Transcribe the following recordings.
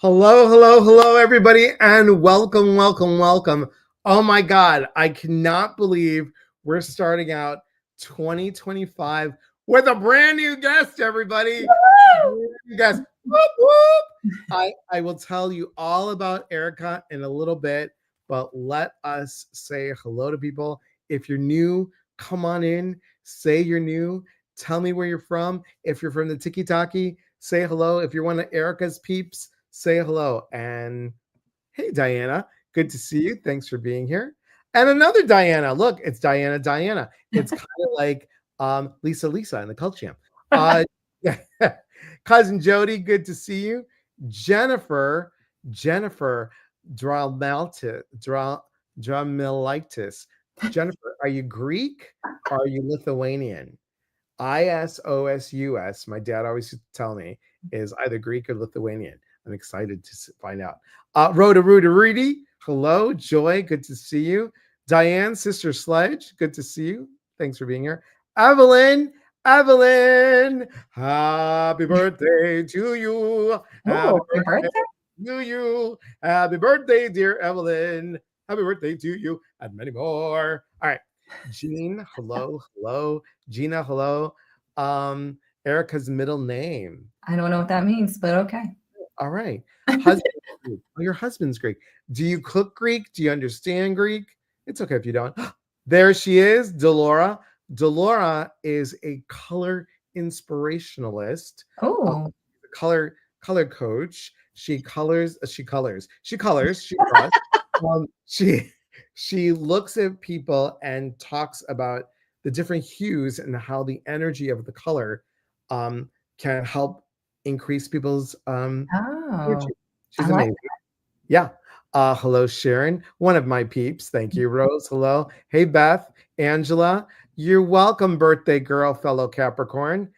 Hello, hello, hello, everybody, and welcome, welcome, welcome. Oh my God, I cannot believe we're starting out 2025 with a brand new guest, everybody. Guest. Whoop, whoop. I will tell you all about Erica in a little bit, but let us say hello to people. If you're new, come on in, say you're new, tell me where you're from. If you're from the Tiki Taki, say hello. If you're one of Erica's peeps, say hello. And hey, Diana, good to see you. Thanks for being here. And another Diana. Look, it's Diana. It's kind of like Lisa in the Cult Champ. Cousin Jody, good to see you. Jennifer Dramilitis. Jennifer, are you Greek or are you Lithuanian? ISOSUS, my dad always used to tell me, is either Greek or Lithuanian. I'm excited to find out. Rhoda Rudy, hello. Joy, good to see you. Diane, Sister Sledge, good to see you. Thanks for being here. Evelyn, happy birthday to you. Happy birthday to you. Happy birthday, dear Evelyn. Happy birthday to you, and many more. All right. Jean, hello. Gina, hello. Erica's middle name. I don't know what that means, but okay. All right. Husband, your husband's Greek. Do you cook Greek? Do you understand Greek? It's okay if you don't. There she is, Delora. Delora is a color inspirationalist. Oh, color coach. She colors. She draws. She looks at people and talks about the different hues and how the energy of the color can help increase people's energy. She's amazing. Yeah. Hello, Sharon, one of my peeps. Thank you, Rose. Hello. Hey, Beth, Angela. You're welcome, birthday girl, fellow Capricorn.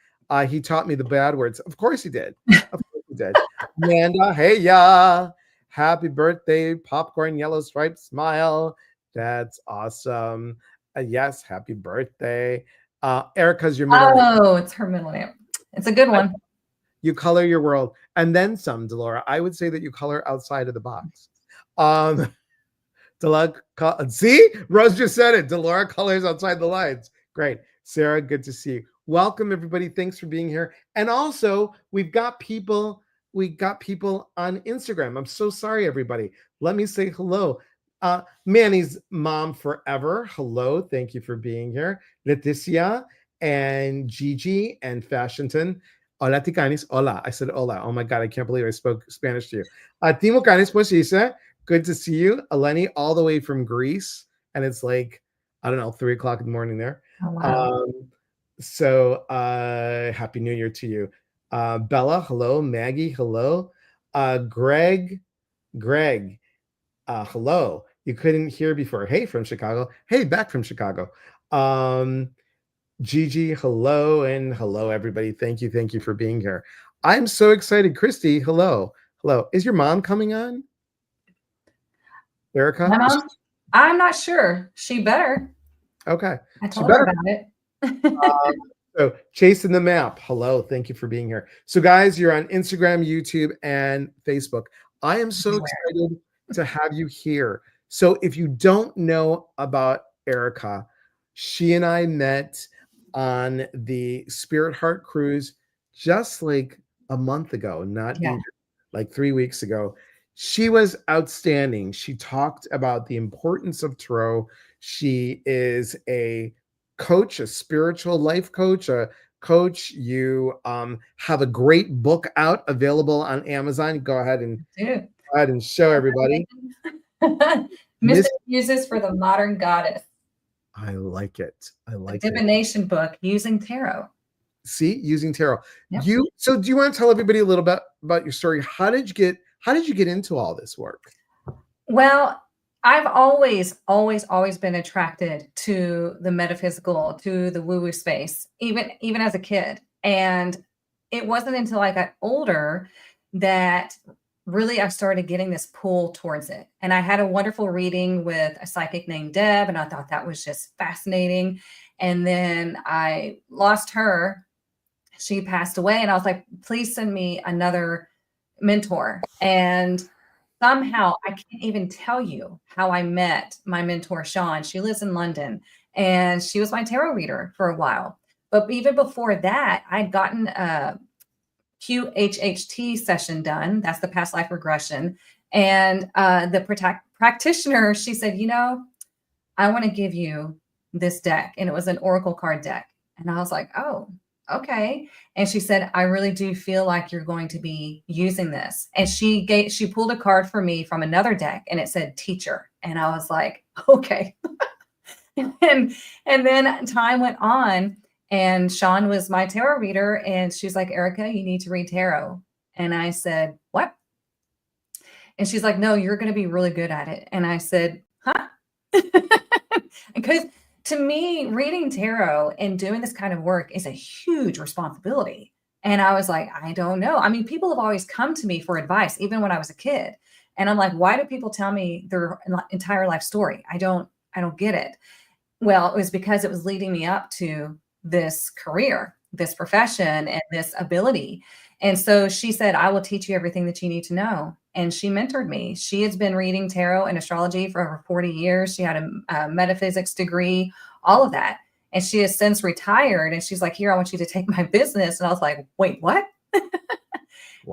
He taught me the bad words. Of course he did. Of course he did. Amanda, hey, ya. Happy birthday, popcorn, yellow striped smile. That's awesome. Yes, happy birthday. Erica's your middle name. Oh, it's her middle name. It's a good one. You color your world. And then some, Delora. I would say that you color outside of the box. See, Rose just said it. Delora colors outside the lines. Great. Sarah, good to see you. Welcome, everybody. Thanks for being here. And also, we got people on Instagram. I'm so sorry, everybody. Let me say hello. Manny's mom forever. Hello. Thank you for being here. Leticia and Gigi and Fashionton. Hola, Ticanis. Hola. I said hola. Oh my God, I can't believe I spoke Spanish to you. Timo Canis Posisa. Good to see you. Eleni, all the way from Greece. And it's like, I don't know, 3:00 in the morning there. Oh, wow. Happy New Year to you. Bella, hello. Maggie, hello. Greg, hello. You couldn't hear before. Hey, from Chicago. Hey, back from Chicago. Gigi, hello. And hello, everybody. Thank you for being here. I'm so excited. Christy, hello. Is your mom coming on? Erica? My mom? I'm not sure. She better. Okay. I told her about it. So chasing the map. Hello. Thank you for being here. So guys, you're on Instagram, YouTube, and Facebook. I am so excited to have you here. So if you don't know about Erica, she and I met on the Spirit Heart Cruise just like a month ago, not even like 3 weeks ago. She was outstanding. She talked about the importance of tarot. She is a coach, a spiritual life coach, a coach. You have a great book out available on Amazon. Go ahead and show everybody. Mystic Muses for the Modern Goddess. I like it. Divination book using tarot. See, using tarot. Yep. So do you want to tell everybody a little bit about your story? How did you get into all this work? Well, I've always been attracted to the metaphysical, to the woo-woo space, even as a kid. And it wasn't until I got older that really I started getting this pull towards it. And I had a wonderful reading with a psychic named Deb, and I thought that was just fascinating. And then I lost her. She passed away, and I was like, please send me another mentor. And somehow I can't even tell you how I met my mentor, Sean. She lives in London and she was my tarot reader for a while. But even before that, I'd gotten a QHHT session done. That's the past life regression. And the practitioner, she said, you know, I want to give you this deck. And it was an Oracle card deck. And I was like, oh, okay. And she said, I really do feel like you're going to be using this. And she pulled a card for me from another deck and it said teacher. And I was like, okay. and then time went on and Sean was my tarot reader. And she's like, Erica, you need to read tarot. And I said, what? And she's like, no, you're going to be really good at it. And I said, huh? Because to me, reading tarot and doing this kind of work is a huge responsibility. And I was like, I don't know. I mean, people have always come to me for advice, even when I was a kid. And I'm like, why do people tell me their entire life story? I don't get it. Well, it was because it was leading me up to this career, this profession, and this ability. And so she said, I will teach you everything that you need to know. And she mentored me. She has been reading tarot and astrology for over 40 years. She had a metaphysics degree, all of that. And she has since retired. And she's like, here, I want you to take my business. And I was like, wait, what? Wow.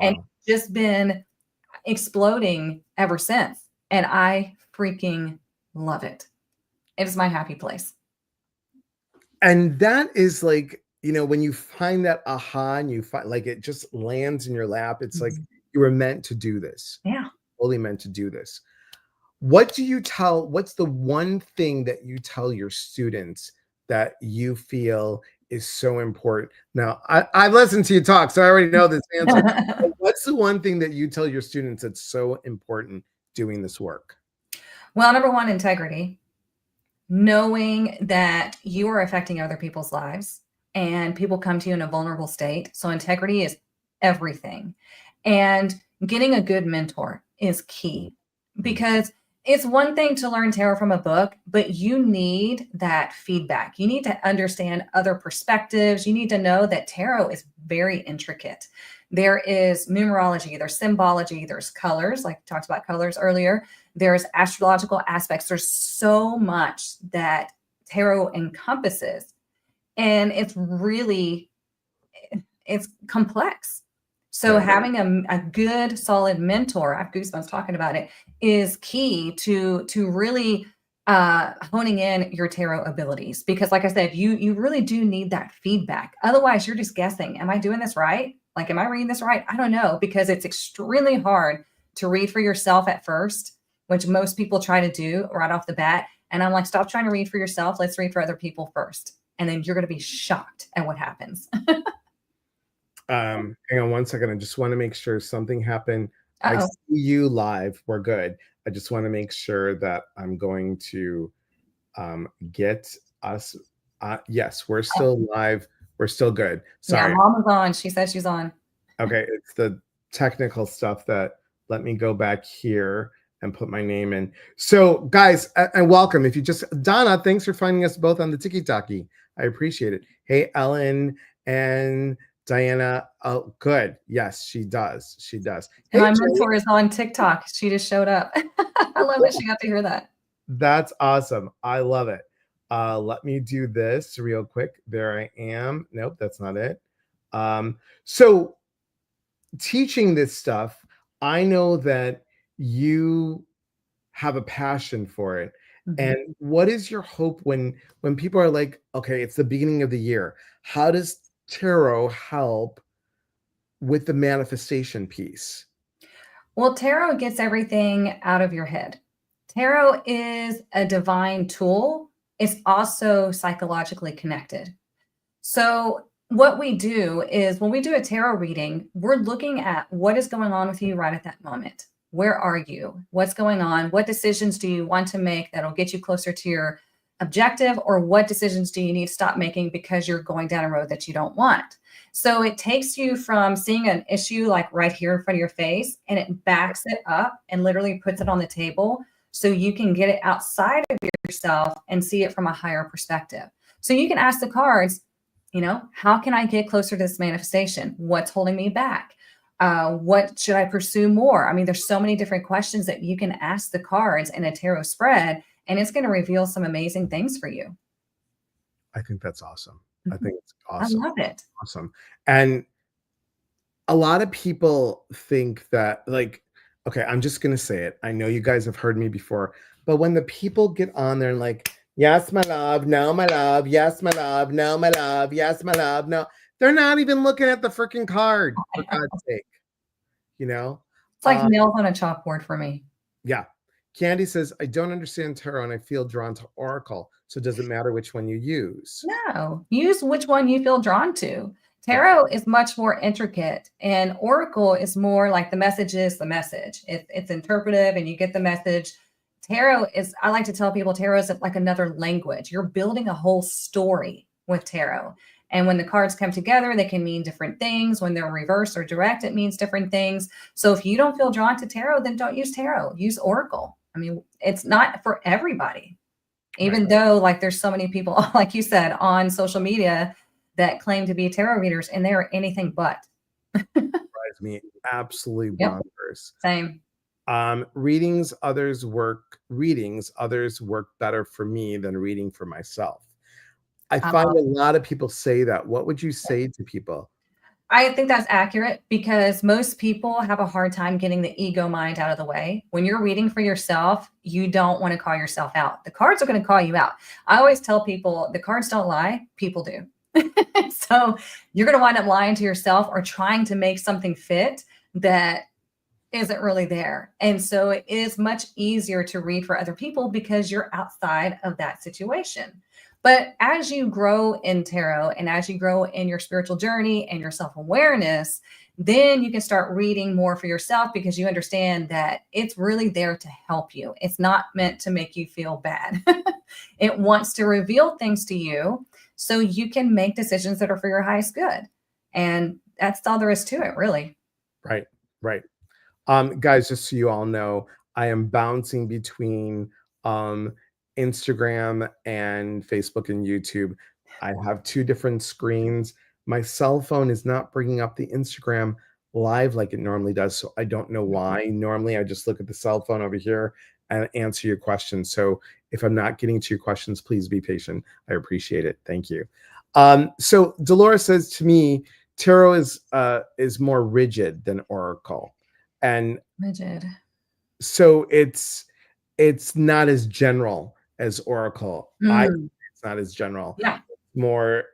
And just been exploding ever since. And I freaking love it. It is my happy place. And that is like, you know, when you find that aha and you find like it just lands in your lap, it's like you were meant to do this. Yeah. Fully meant to do this. What's the one thing that you tell your students that you feel is so important? Now, I've listened to you talk, so I already know this answer. But what's the one thing that you tell your students that's so important doing this work? Well, number one, integrity. Knowing that you are affecting other people's lives and people come to you in a vulnerable state. So integrity is everything. And getting a good mentor is key because it's one thing to learn tarot from a book, but you need that feedback. You need to understand other perspectives. You need to know that tarot is very intricate. There is numerology, there's symbology, there's colors, like we talked about colors earlier. There's astrological aspects. There's so much that tarot encompasses. And it's complex. So having a good, solid mentor, I have goosebumps talking about it, is key to really honing in your tarot abilities. Because like I said, you really do need that feedback. Otherwise, you're just guessing. Am I doing this right? Like, am I reading this right? I don't know, because it's extremely hard to read for yourself at first, which most people try to do right off the bat. And I'm like, stop trying to read for yourself. Let's read for other people first. And then you're going to be shocked at what happens. Hang on one second. I just want to make sure something happened. Uh-oh. I see you live. We're good. I just want to make sure that I'm going to get us. Yes, we're still live. We're still good. Sorry. Yeah, Mama's on. She says she's on. Okay, it's the technical stuff that let me go back here and put my name in. So guys, and welcome. If you just, Donna, thanks for finding us both on the Tiki-Taki. I appreciate it. Hey, Ellen and Diana. Oh, good. Yes, she does. She does. Hey, my mentor is on TikTok. She just showed up. I love that she got to hear that. That's awesome. I love it. Let me do this real quick. There I am. Nope, that's not it. So teaching this stuff, I know that you have a passion for it. And what is your hope when people are like, okay, it's the beginning of the year. How does tarot help with the manifestation piece? Well, tarot gets everything out of your head. Tarot is a divine tool. It's also psychologically connected. So what we do is when we do a tarot reading, we're looking at what is going on with you right at that moment. Where are you? What's going on? What decisions do you want to make that'll get you closer to your objective? Or what decisions do you need to stop making because you're going down a road that you don't want? So it takes you from seeing an issue like right here in front of your face, and it backs it up and literally puts it on the table so you can get it outside of yourself and see it from a higher perspective. So you can ask the cards, you know, how can I get closer to this manifestation? What's holding me back? What should I pursue more? I mean, there's so many different questions that you can ask the cards in a tarot spread, and it's going to reveal some amazing things for you. I think that's awesome. I Mhm. think it's I awesome. love it. Awesome. And a lot of people think that, like, okay, I'm just gonna say it. I know you guys have heard me before, but when the people get on there and like, yes, my love, no, my love, yes, my love, no, my love, yes, my love, no, they're not even looking at the freaking card, for God's sake, you know? It's like Uh, nails on a chalkboard for me. yeah. Candy says, I don't understand tarot and I feel drawn to Oracle. So does it matter which one you use? No, use which one you feel drawn to. Yeah. Tarot is much more intricate, and Oracle is more like the message is the message. It's interpretive, and you get the message. Tarot is, I like to tell people, tarot is like another language. You're building a whole story with tarot. And when the cards come together, they can mean different things. When they're reversed or direct, it means different things. So if you don't feel drawn to tarot, then don't use tarot. Use Oracle. I mean, it's not for everybody. Right. Even though, like, there's so many people, like you said, on social media that claim to be tarot readers, and they are anything but. Drives me absolutely Yep, bonkers. same. Readings others work better for me than reading for myself. I Um, find a lot of people say that. What would you say to people? I think that's accurate because most people have a hard time getting the ego mind out of the way. When you're reading for yourself, you don't want to call yourself out. The cards are going to call you out. I always tell people the cards don't lie, people do. So you're going to wind up lying to yourself or trying to make something fit that isn't really there. And so it is much easier to read for other people because you're outside of that situation. But as you grow in tarot and as you grow in your spiritual journey and your self awareness, then you can start reading more for yourself because you understand that it's really there to help you. It's not meant to make you feel bad. It wants to reveal things to you so you can make decisions that are for your highest good. And that's all there is to it, really. Right, right. Guys, just so you all know, I am bouncing between um, Instagram and Facebook and YouTube. I have two different screens. My cell phone is not bringing up the Instagram live like it normally does, so I don't know why. Normally, I just look at the cell phone over here and answer your questions. So if I'm not getting to your questions, please be patient. I appreciate it. Thank you. So Dolores says to me, tarot is more rigid than oracle, and Rigid. so it's not as general as oracle. Mm, It's not as general, yeah, more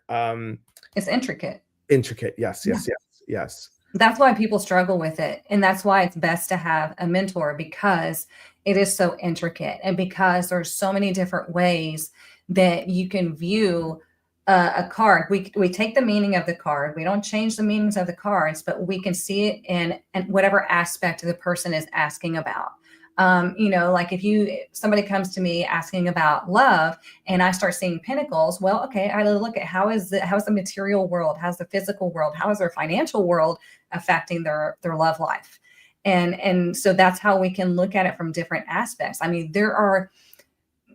it's intricate. intricate. Yes, Yeah. yes, yes, yes. That's why people struggle with it. And that's why it's best to have a mentor because it is so intricate and because there's so many different ways that you can view a card. We take the meaning of the card. We don't change the meanings of the cards, but we can see it in whatever aspect the person is asking about. Like if somebody comes to me asking about love and I start seeing pentacles, well, okay, I look at how's the material world, how's the physical world, how is their financial world affecting their love life. And so that's how we can look at it from different aspects. I mean, there are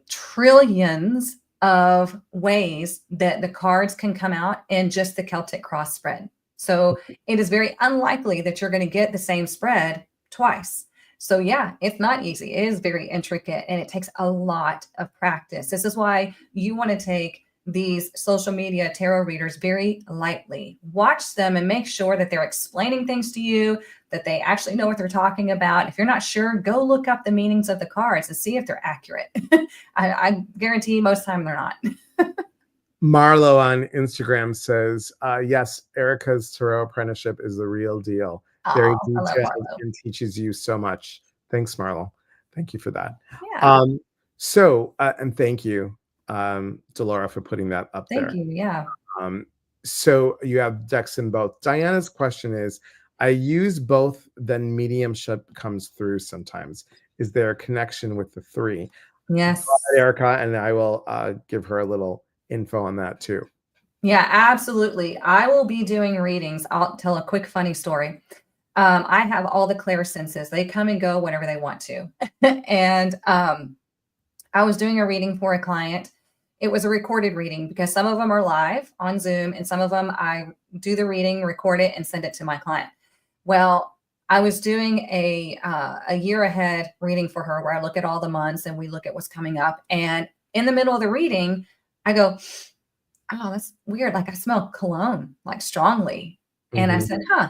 trillions of ways that the cards can come out in just the Celtic cross spread. So it is very unlikely that you're going to get the same spread twice. So yeah, it's not easy. It is very intricate and it takes a lot of practice. This is why you want to take these social media tarot readers very lightly. Watch them and make sure that they're explaining things to you, that they actually know what they're talking about. If you're not sure, go look up the meanings of the cards and see if they're accurate. I guarantee most of the time they're not. Marlo on Instagram says, yes, Erica's tarot apprenticeship is the real deal. Very Oh, I love detailed Marlo. and teaches you so much. Thanks, Marlo. Thank you for that. Yeah, And thank you, Delora, for putting that up thank there. you. Yeah. So you have decks in both. Diana's question is, I use both, then mediumship comes through sometimes. Is there a connection with the three? Yes. Erica, and I will give her a little info on that too. Yeah, absolutely. I will be doing readings. I'll tell a quick funny story. I have all the clairsenses. They come and go whenever they want to. And I was doing a reading for a client. It was a recorded reading because some of them are live on Zoom and some of them I do the reading, record it, and send it to my client. Well, I was doing a year ahead reading for her where I look at all the months and we look at what's coming up. And in the middle of the reading, I go, oh, that's weird. Like I smell cologne, like strongly. And I Mhm. said, huh,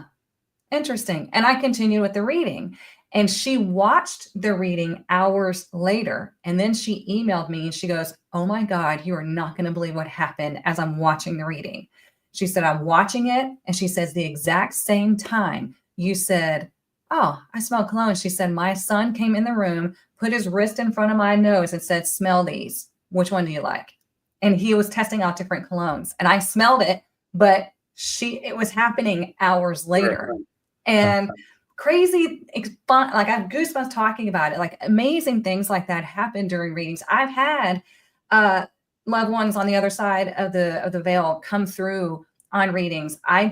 interesting. And I continued with the reading. And she watched the reading hours later. And then she emailed me and she goes, oh my God, you are not going to believe what happened as I'm watching the reading. She said, I'm watching it. And she says, the exact same time you said, oh, I smell cologne. She said, my son came in the room, put his wrist in front of my nose and said, smell these. Which one do you like? And he was testing out different colognes. And I smelled it, but it was happening hours later. And crazy, like I have goosebumps talking about it. Like amazing things like that happen during readings. I've had loved ones on the other side of the veil come through on readings. I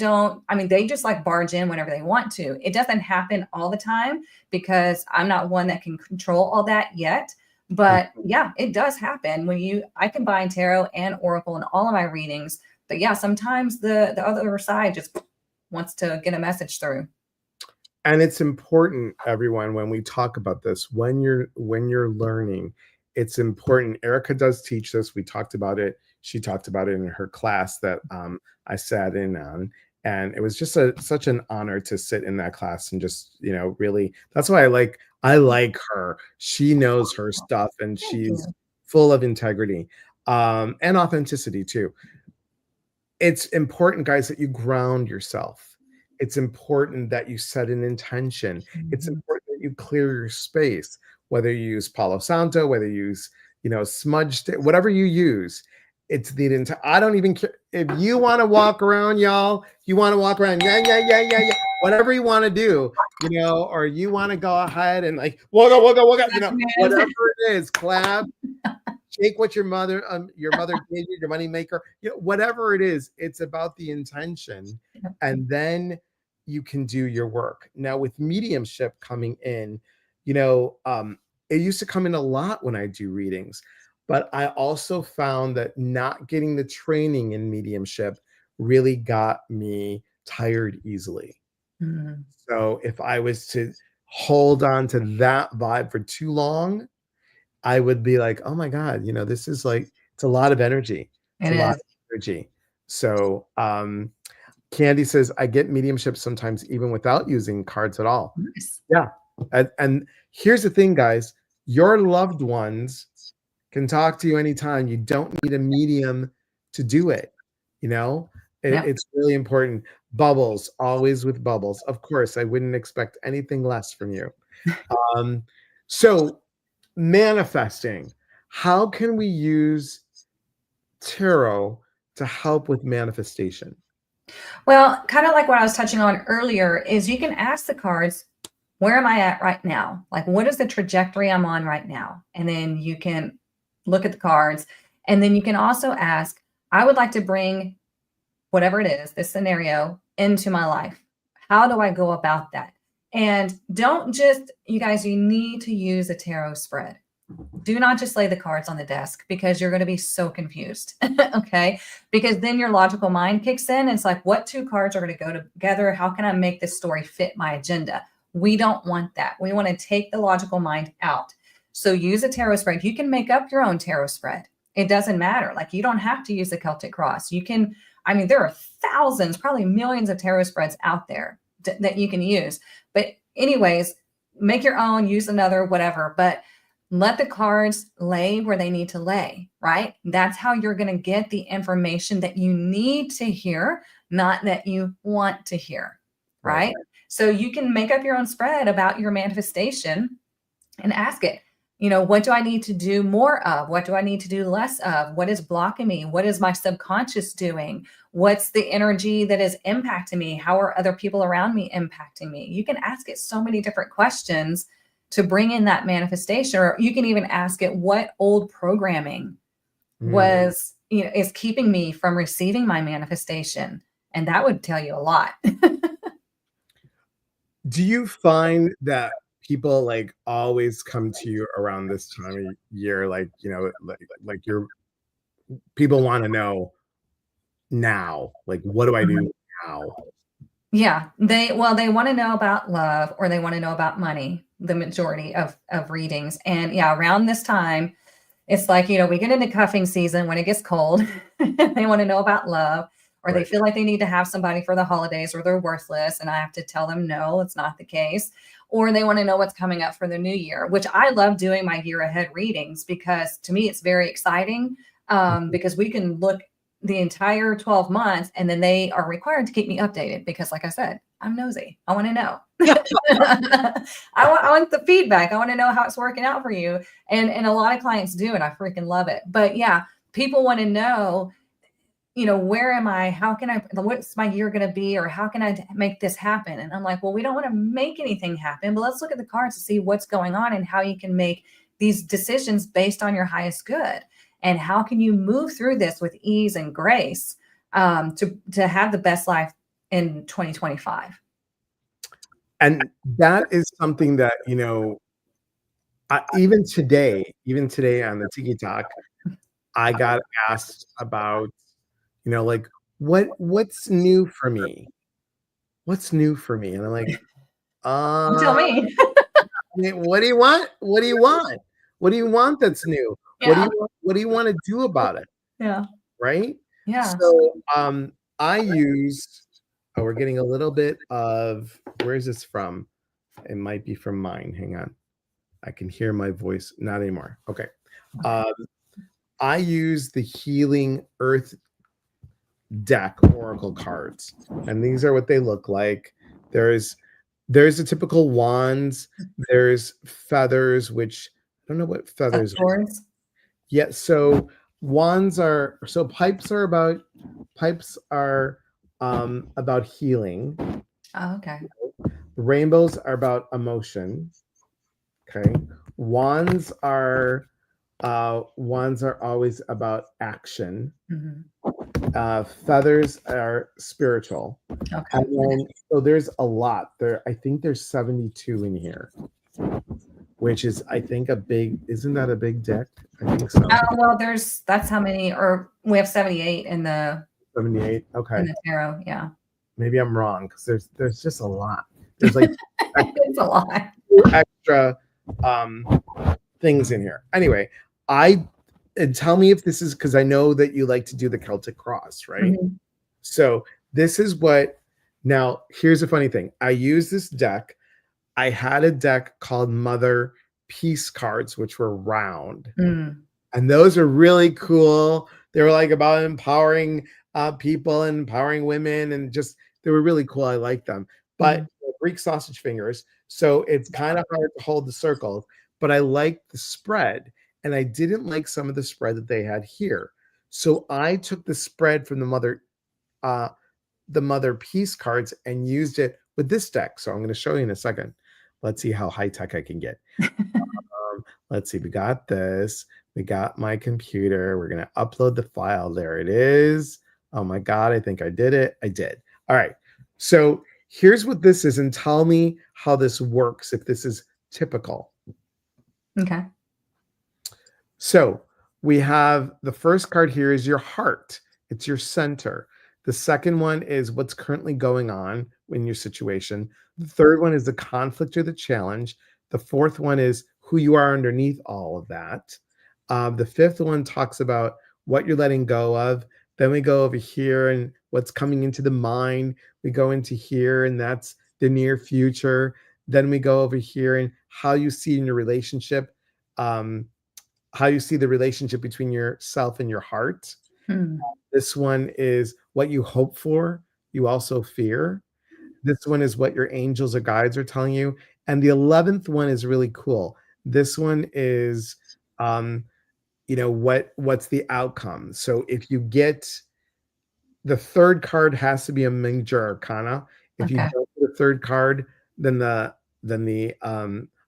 mean, they just like barge in whenever they want to. It doesn't happen all the time because I'm not one that can control all that yet. But yeah, it does happen when I combine tarot and oracle in all of my readings. But yeah, sometimes the other side just wants to get a message through. And it's important, everyone, when we talk about this, when you're learning, it's important. Erica does teach this. We talked about it. She talked about it in her class that I sat in on. And it was just such an honor to sit in that class and just, really, that's why I like her. She knows her stuff and Thank she's you. full of integrity and authenticity too. It's important, guys, that you ground yourself. It's important that you set an intention. It's Mhm. important that you clear your space, whether you use Palo Santo, whether you use, smudge, whatever you use. It's the intent. I don't even care if you want to walk around, y'all. You want to walk around, yeah, yeah, yeah, yeah, yeah. Whatever you want to do, or you want to go ahead and like, waka, waka, waka, whatever it is, clap, shake what your mother gave you, your money maker, whatever it is. It's about the intention, and then you can do your work. Now with mediumship coming in, it used to come in a lot when I do readings, but I also found that not getting the training in mediumship really got me tired easily. Mhm. So if I was to hold on to that vibe for too long, I would be like, "Oh my god, this is like it's a lot of energy. It's It a lot is. of energy." So, Candy says, "I get mediumship sometimes even without using cards at all." Nice. Yeah, and here's the thing, guys, your loved ones can talk to you anytime. You don't need a medium to do it, you know? Yep. It's really important. Bubbles, always with bubbles. Of course, I wouldn't expect anything less from you. Um, so manifesting. How can we use tarot to help with manifestation? Well, kind of like what I was touching on earlier is you can ask the cards, where am I at right now? Like, what is the trajectory I'm on right now? And then you can look at the cards. And then you can also ask, I would like to bring whatever it is, this scenario into my life. How do I go about that? And don't just, you guys, you need to use a tarot spread. Do not just lay the cards on the desk because you're going to be so confused. Okay. Because then your logical mind kicks in. And it's like, what two cards are going to go together? How can I make this story fit my agenda? We don't want that. We want to take the logical mind out. So use a tarot spread. You can make up your own tarot spread. It doesn't matter. Like you don't have to use the Celtic cross. You can, I mean, there are thousands, probably millions of tarot spreads out there that you can use. But anyways, make your own, use another, whatever. But let the cards lay where they need to lay, right? That's how you're going to get the information that you need to hear, not that you want to hear, Right. right? So you can make up your own spread about your manifestation and ask it, what do I need to do more of? What do I need to do less of? What is blocking me? What is my subconscious doing? What's the energy that is impacting me? How are other people around me impacting me? You can ask it so many different questions to bring in that manifestation, or you can even ask it what old programming Mm. is keeping me from receiving my manifestation. And that would tell you a lot. Do you find that people like always come to you around this time of year, like, like your people want to know now, like, what do I do now? Yeah, they want to know about love or they want to know about money, the majority of readings. And yeah, around this time, it's like, we get into cuffing season when it gets cold. They want to know about love, or they Right. feel like they need to have somebody for the holidays, or they're worthless. And I have to tell them, no, it's not the case. Or they want to know what's coming up for the new year, which I love doing my year ahead readings because to me, it's very exciting because we can look the entire 12 months and then they are required to keep me updated because, like I said, I'm nosy. I want to know. I want the feedback. I want to know how it's working out for you. And a lot of clients do, and I freaking love it. But yeah, people want to know, where am I? How can I, what's my year going to be? Or how can I make this happen? And I'm like, well, we don't want to make anything happen, but let's look at the cards to see what's going on and how you can make these decisions based on your highest good. And how can you move through this with ease and grace to have the best life in 2025? And that is something that, even today on the Tiki Talk, I got asked about, like, what's new for me? What's new for me? And I'm like, Don't tell uh, me. what do you want? What do you want? What do you want that's new? Yeah. What do you want to do about it? Yeah. Right? Yeah. So I use we're getting a little bit of where is this from? It might be from mine. Hang on. I can hear my voice. Not anymore. Okay. Um, I use the Healing Earth deck oracle cards, and these are what they look like. There's a typical wands. There's feathers, which I don't know what Of feathers. swords. Yeah. So pipes are about healing. Oh, okay. Rainbows are about emotion. Okay. Wands are always about action. Mhm. Feathers are spiritual. Okay. And then so there's a lot. I think there's 72 in here, which is I think isn't that a big deck? I think so. Well, that's how many, or we have 78 in the 78. Okay. tarot. Yeah. Maybe I'm wrong because there's just a lot. There's like It's a lot. extra things in here. Anyway, and tell me if this is because I know that you like to do the Celtic cross, right? Mhm. So this is now here's a funny thing. I use this deck. I had a deck called Mother Peace cards, which were round. Mm. And those are really cool. They were like about empowering people and empowering women, and just they were really cool. I like them. But Greek sausage fingers, so it's kind of hard to hold the circles. But I like the spread, and I didn't like some of the spread that they had here. So I took the spread from the Mother Peace cards and used it with this deck. So I'm going to show you in a second. Let's see how high tech I can get. Let's see. We got this. We got my computer. We're going to upload the file. There it is. Oh my God. I think I did it. I did. All right. So here's what this is, and tell me how this works, if this is typical. Okay. So we have the first card here is your heart. It's your center. The second one is what's currently going on in your situation. The third one is the conflict or the challenge. The fourth one is who you are underneath all of that. The fifth one talks about what you're letting go of. Then we go over here and what's coming into the mind. We go into here, and that's the near future. Then we go over here and how you see in your relationship, how you see the relationship between yourself and your heart. This one is what you hope for, you also fear. This one is what your angels or guides are telling you. And the 11th one is really cool. This one is what's the outcome. So if you get the third card has to be a major arcana. If you Okay. don't get the third card, then the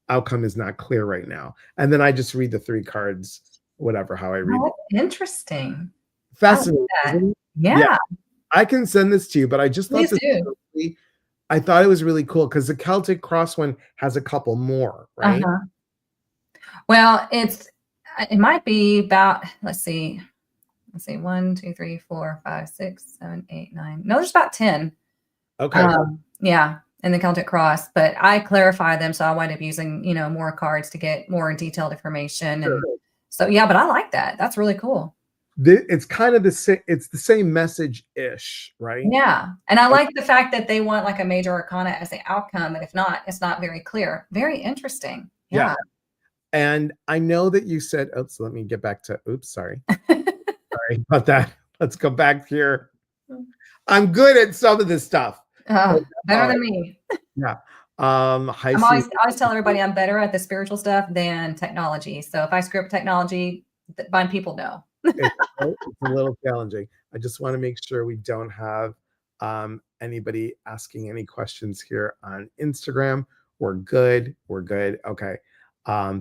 outcome is not clear right now. And then I just read the three cards, whatever, how I read Oh, them. interesting. Fascinating. that. Isn't it? Yeah. I can send this to you, but I just thought Please do. I thought it was really cool because the Celtic cross one has a couple more, right? Uh-huh. Well, it might be about, let's see, 1, 2, 3, 4, 5, 6, 7, 8, 9. No, there's about 10. Okay. Yeah, in the Celtic Cross, but I clarify them, so I wind up using, more cards to get more detailed information, Sure. and so yeah, but I like that. That's really cool. It's kind of the same. It's the same message ish, right? Yeah, and I Okay. like the fact that they want like a major arcana as the outcome, and if not, it's not very clear. Very interesting. Yeah. Yeah. And I know that you said, oops, let me get back to, oops, sorry. Sorry about that. Let's go back here. I'm good at some of this stuff. But that's Better all than right. me. Yeah. Hi, I'm Susan. always tell everybody I'm better at the spiritual stuff than technology. So if I screw up technology, my people know. It's a little challenging. I just want to make sure we don't have anybody asking any questions here on Instagram. We're good. We're good. Okay.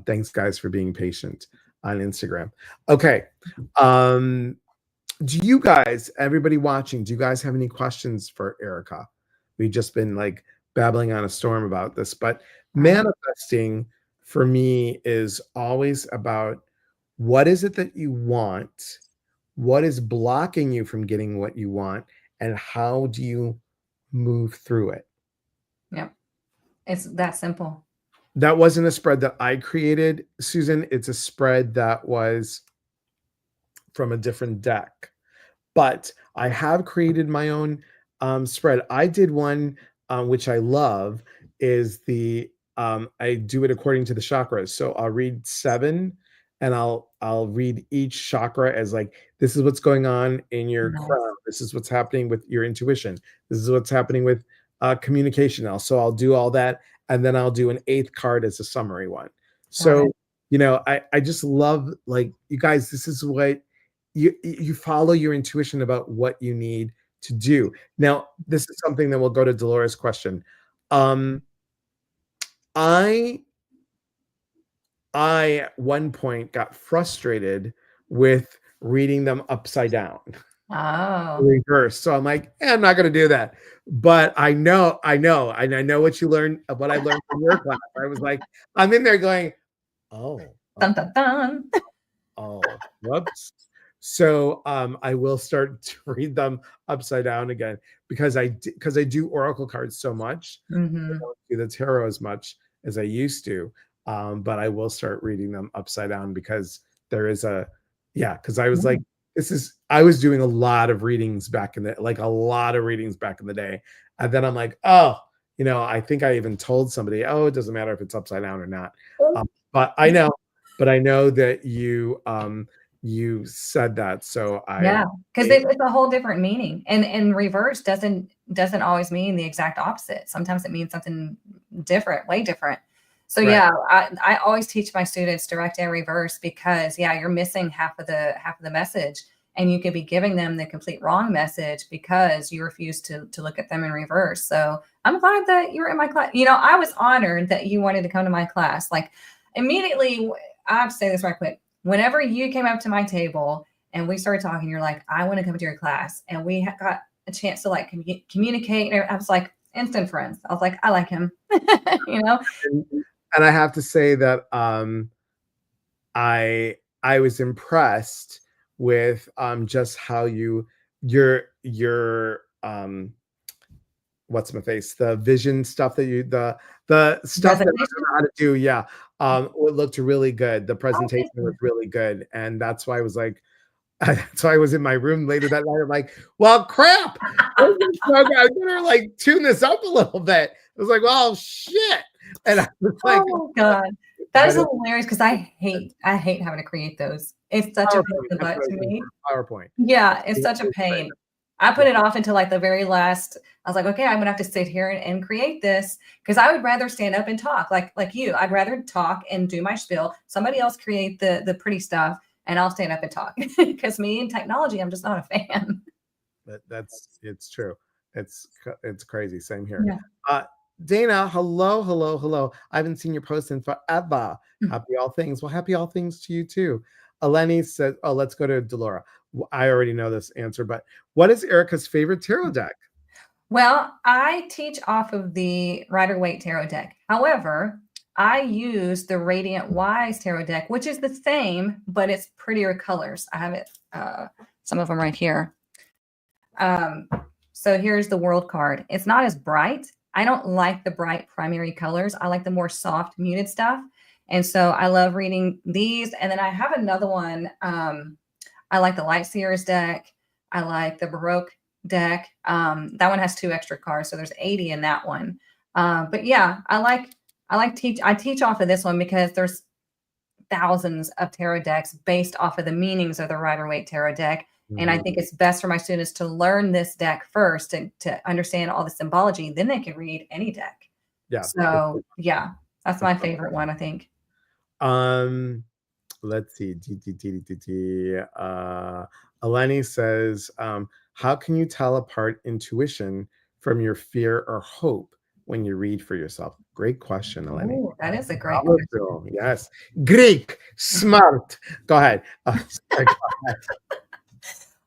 Thanks, guys, for being patient on Instagram. Okay. Do you guys, everybody watching, do you guys have any questions for Erica? We've just been like babbling on a storm about this, but manifesting for me is always about what is it that you want? What is blocking you from getting what you want? And how do you move through it? Yep. It's that simple. That wasn't a spread that I created, Susan. It's a spread that was from a different deck. But I have created my own spread. I did one which I love is I do it according to the chakras. So I'll read 7 and I'll read each chakra as like this is what's going on in your Nice. crown. This is what's happening with your intuition. This is what's happening with communication now. So I'll do all that and then I'll do an 8th card as a summary one. So, I just love like you guys, this is what you follow your intuition about what you need to do. Now, this is something that will go to Dolores' question. I at one point got frustrated with reading them upside down, Oh. reverse. So I'm like, I'm not going to do that. But I know, and I know what I learned from your class. I was like, I'm in there going, oh, Dun, dun, dun. oh, whoops. So I will start to read them upside down again because I do oracle cards so much. I don't do the tarot as much as I used to, but I will start reading them upside down because there is because I was like, I was doing a lot of readings back in the day, and then I'm like, oh, I think I even told somebody, oh, it doesn't matter if it's upside down or not, but I know that you said that, so Yeah, because it's a whole different meaning, and reverse doesn't always mean the exact opposite. Sometimes it means something different, way different. So Right. yeah, I always teach my students direct and reverse because you're missing half of the message, and you could be giving them the complete wrong message because you refuse to look at them in reverse. So I'm glad that you were in my class. I was honored that you wanted to come to my class. Like immediately, I have to say this right quick. Whenever you came up to my table and we started talking, you're like, I want to come to your class. And we got a chance to like communicate. And I was like, instant friends. I was like, I like him, And I have to say that I was impressed with just how your what's my face, the vision stuff that the stuff that I don't know how to do. Yeah. It looked really good. The presentation was really good. And that's why I was like, that's why I was in my room later that night. I'm like, well, crap. I better like tune this up a little bit. I was like, well, shit. And I was like, oh God, that is hilarious because I hate having to create those. It's such a pain in the butt to me. PowerPoint. Yeah, it's such a pain. I put it off until like the very last. I was like, okay, I'm gonna have to sit here and create this because I would rather stand up and talk like you. I'd rather talk and do my spiel. Somebody else create the pretty stuff, and I'll stand up and talk because me and technology, I'm just not a fan. It's true. It's crazy. Same here. Yeah. Dana, hello. I haven't seen your post in forever. Happy all things. Well, happy all things to you too. Eleni says, oh, let's go to Delora. I already know this answer, but what is Erica's favorite tarot deck? Well, I teach off of the Rider-Waite tarot deck. However, I use the Radiant Wise tarot deck, which is the same, but it's prettier colors. I have it, some of them right here. So here's the world card. It's not as bright. I don't like the bright primary colors. I like the more soft muted stuff. And so I love reading these. And then I have another one. I like the Light Seers deck. I like the Baroque deck. That one has 2 extra cards, so there's 80 in that one. But yeah, I teach off of this one because there's thousands of tarot decks based off of the meanings of the Rider-Waite tarot deck. And I think it's best for my students to learn this deck first to understand all the symbology. Then they can read any deck. Yeah. So yeah, that's my favorite one, I think. Let's see. Eleni says, how can you tell apart intuition from your fear or hope when you read for yourself? Great question, Eleni. Ooh, that is a great question. Yes. Greek, smart. Go ahead.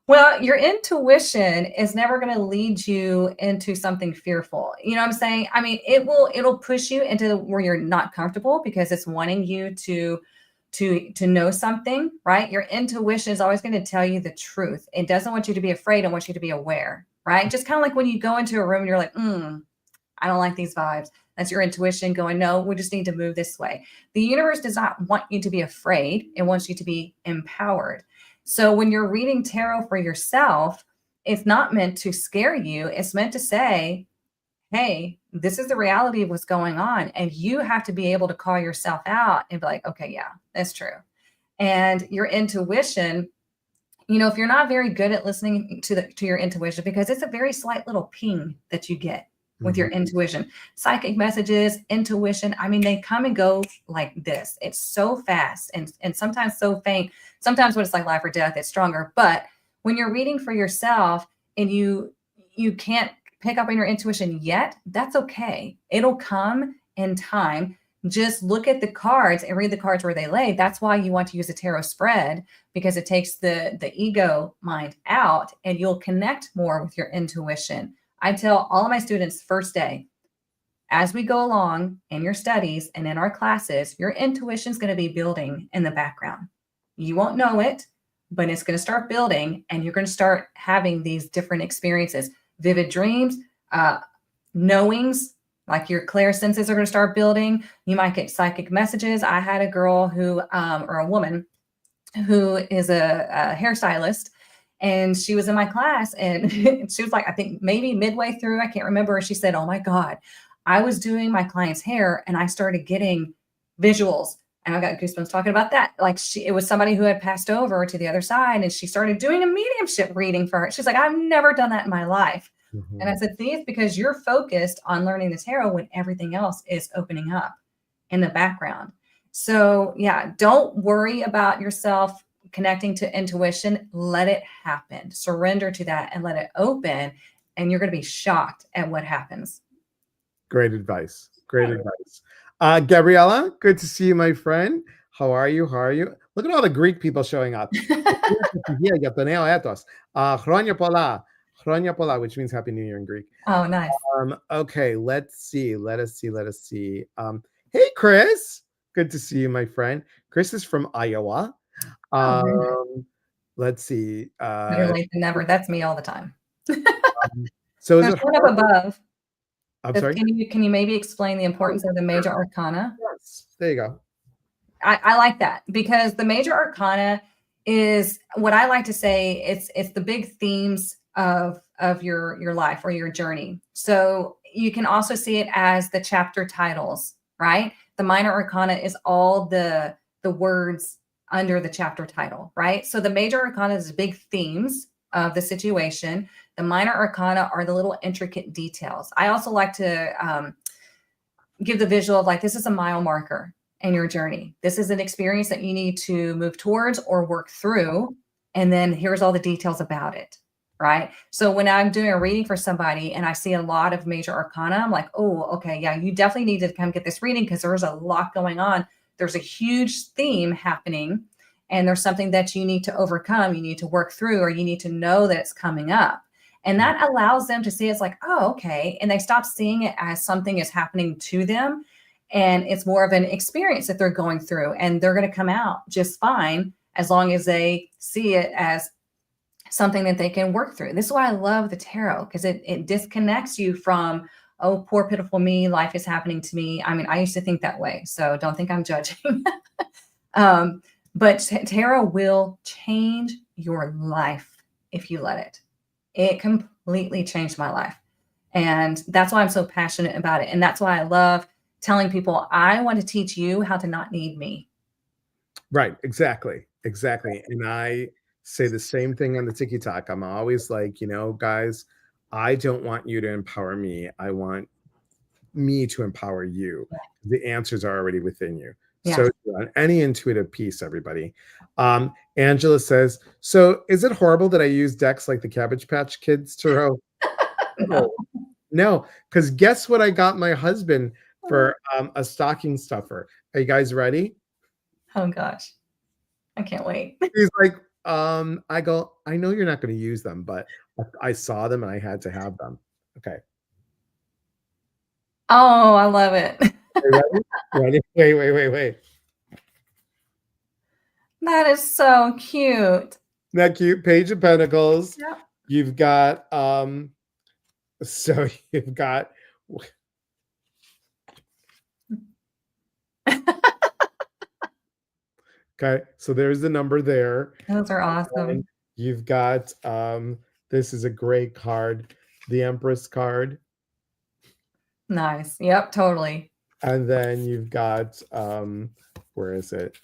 Well, your intuition is never going to lead you into something fearful. You know what I'm saying? I mean, it'll push you into where you're not comfortable because it's wanting you to know something, right? Your intuition is always going to tell you the truth. It doesn't want you to be afraid. It wants you to be aware, right? Just kind of like when you go into a room and you're like, I don't like these vibes. That's your intuition going, no, we just need to move this way. The universe does not want you to be afraid. It wants you to be empowered. So when you're reading tarot for yourself, it's not meant to scare you. It's meant to say, hey, this is the reality of what's going on. And you have to be able to call yourself out and be like, okay, yeah, that's true. And your intuition, if you're not very good at listening to your intuition, because it's a very slight little ping that you get with your intuition, psychic messages, intuition. I mean, they come and go like this. It's so fast and sometimes so faint. Sometimes when it's like life or death, it's stronger. But when you're reading for yourself and you can't pick up on your intuition yet, that's okay. It'll come in time. Just look at the cards and read the cards where they lay. That's why you want to use a tarot spread, because it takes the ego mind out and you'll connect more with your intuition. I tell all of my students first day, as we go along in your studies and in our classes, your intuition is going to be building in the background. You won't know it, but it's going to start building and you're going to start having these different experiences, vivid dreams, knowings, like your clairsenses are going to start building. You might get psychic messages. I had a girl who, or a woman who is a hairstylist, and she was in my class and she was like, I think maybe midway through, I can't remember. She said, oh my God, I was doing my client's hair and I started getting visuals. And I got goosebumps talking about that. Like it was somebody who had passed over to the other side and she started doing a mediumship reading for her. She's like, I've never done that in my life. And I said, see, it's because you're focused on learning the tarot when everything else is opening up in the background. So yeah, don't worry about yourself connecting to intuition. Let it happen. Surrender to that and let it open. And you're going to be shocked at what happens. Great advice. Great advice. Gabriella, good to see you, my friend. How are you? Look at all the Greek people showing up. Chronia Pola, which means Happy New Year in Greek. Oh, nice. Okay, let's see. Let us see. Hey, Chris. Good to see you, my friend. Chris is from Iowa. Let's see. Better late than never. That's me all the time. So is it up above? I'm sorry. Can you maybe explain the importance of the major arcana? Yes. There you go. I like that because the major arcana is what I like to say. It's the big themes of your life or your journey. So you can also see it as the chapter titles, right? The minor arcana is all the words under the chapter title, right? So the major arcana is big themes of the situation. The minor arcana are the little intricate details. I also like to give the visual of like, this is a mile marker in your journey. This is an experience that you need to move towards or work through. And then here's all the details about it, right? So when I'm doing a reading for somebody and I see a lot of major arcana, I'm like, oh, okay, yeah, you definitely need to come get this reading because there's a lot going on. There's a huge theme happening and there's something that you need to overcome, you need to work through, or you need to know that it's coming up. And that allows them to see it's like, oh, okay. And they stop seeing it as something is happening to them. And it's more of an experience that they're going through. And they're going to come out just fine as long as they see it as something that they can work through. This is why I love the tarot, because it disconnects you from, oh, poor, pitiful me, life is happening to me. I mean, I used to think that way, so don't think I'm judging. But tarot will change your life if you let it. It completely changed my life. And that's why I'm so passionate about it. And that's why I love telling people, I want to teach you how to not need me. Right. Exactly. Exactly. And I say the same thing on the TikTok. I'm always like, guys, I don't want you to empower me. I want me to empower you. The answers are already within you. Yeah. So on any intuitive piece, everybody. Angela says, so is it horrible that I use decks like the Cabbage Patch Kids tarot? No, because guess what I got my husband for a stocking stuffer. Are you guys ready? Oh gosh. I can't wait. He's like, I go, I know you're not going to use them, but I saw them and I had to have them. Okay. Oh, I love it. Ready? Wait. That is so cute. That cute Page of Pentacles. Yep. You've got so you've got okay, so there's the number there. Those are awesome. And you've got this is a great card, the Empress card. Nice. Yep, totally. And then you've got where is it?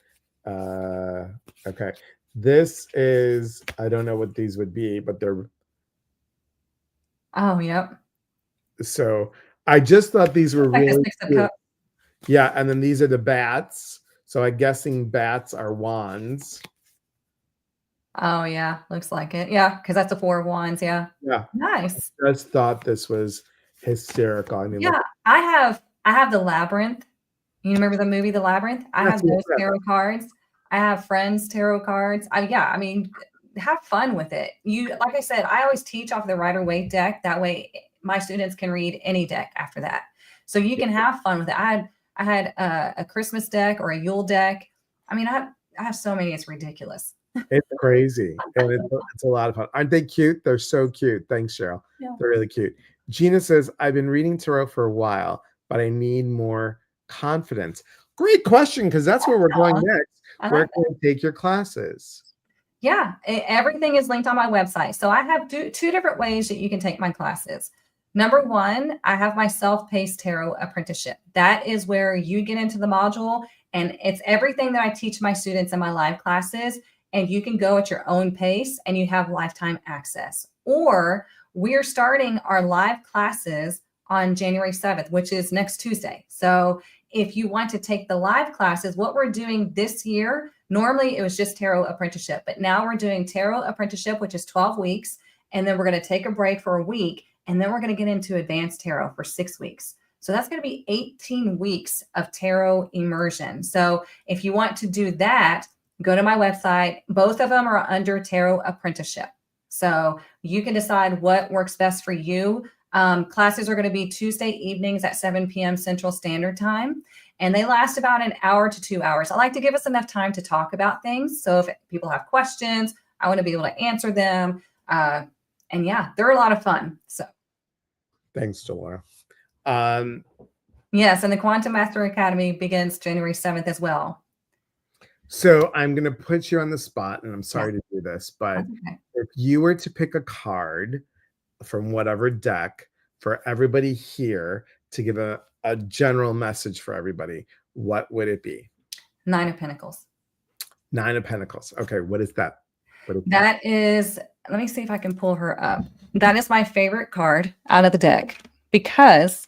Okay. This is, I don't know what these would be, but they're Oh, yep. So I just thought these were Like really cute. Yeah, and then these are the bats. So I'm guessing bats are wands. Oh yeah, looks like it. Yeah, because that's a 4 of wands. Yeah. Yeah. Nice. I just thought this was hysterical. I mean, yeah, I have the Labyrinth. You remember the movie The Labyrinth? I have those tarot cards. I have friends tarot cards. I mean, have fun with it. Like I said, I always teach off the Rider-Waite deck. That way my students can read any deck after that. So you can have fun with it. I had a Christmas deck or a Yule deck. I mean, I have so many, it's ridiculous. It's crazy. And it's a lot of fun. Aren't they cute? They're so cute. Thanks, Cheryl. Yeah. They're really cute. Gina says, I've been reading tarot for a while, but I need more confidence. Great question, because that's where we're going next. Where can we take your classes? Yeah, everything is linked on my website. So I have two different ways that you can take my classes. Number one, I have my self-paced tarot apprenticeship. That is where you get into the module, and it's everything that I teach my students in my live classes, and you can go at your own pace and you have lifetime access. Or we're starting our live classes on January 7th, which is next Tuesday. So if you want to take the live classes, what we're doing this year, normally it was just tarot apprenticeship, but now we're doing tarot apprenticeship, which is 12 weeks. And then we're going to take a break for a week. And then we're going to get into advanced tarot for 6 weeks. So that's going to be 18 weeks of tarot immersion. So if you want to do that, go to my website. Both of them are under tarot apprenticeship. So you can decide what works best for you. Classes are going to be Tuesday evenings at 7 p.m. Central Standard Time, and they last about an hour to 2 hours. I like to give us enough time to talk about things. So if people have questions, I want to be able to answer them. And yeah, they're a lot of fun. So thanks, Delora. Yes, and the Quantum Master Academy begins January 7th as well. So I'm going to put you on the spot, and I'm sorry to do this, but if you were to pick a card from whatever deck for everybody here to give a general message for everybody, what would it be? 9 of Pentacles. 9 of Pentacles. Okay, what is that? That is, let me see if I can pull her up. That is my favorite card out of the deck because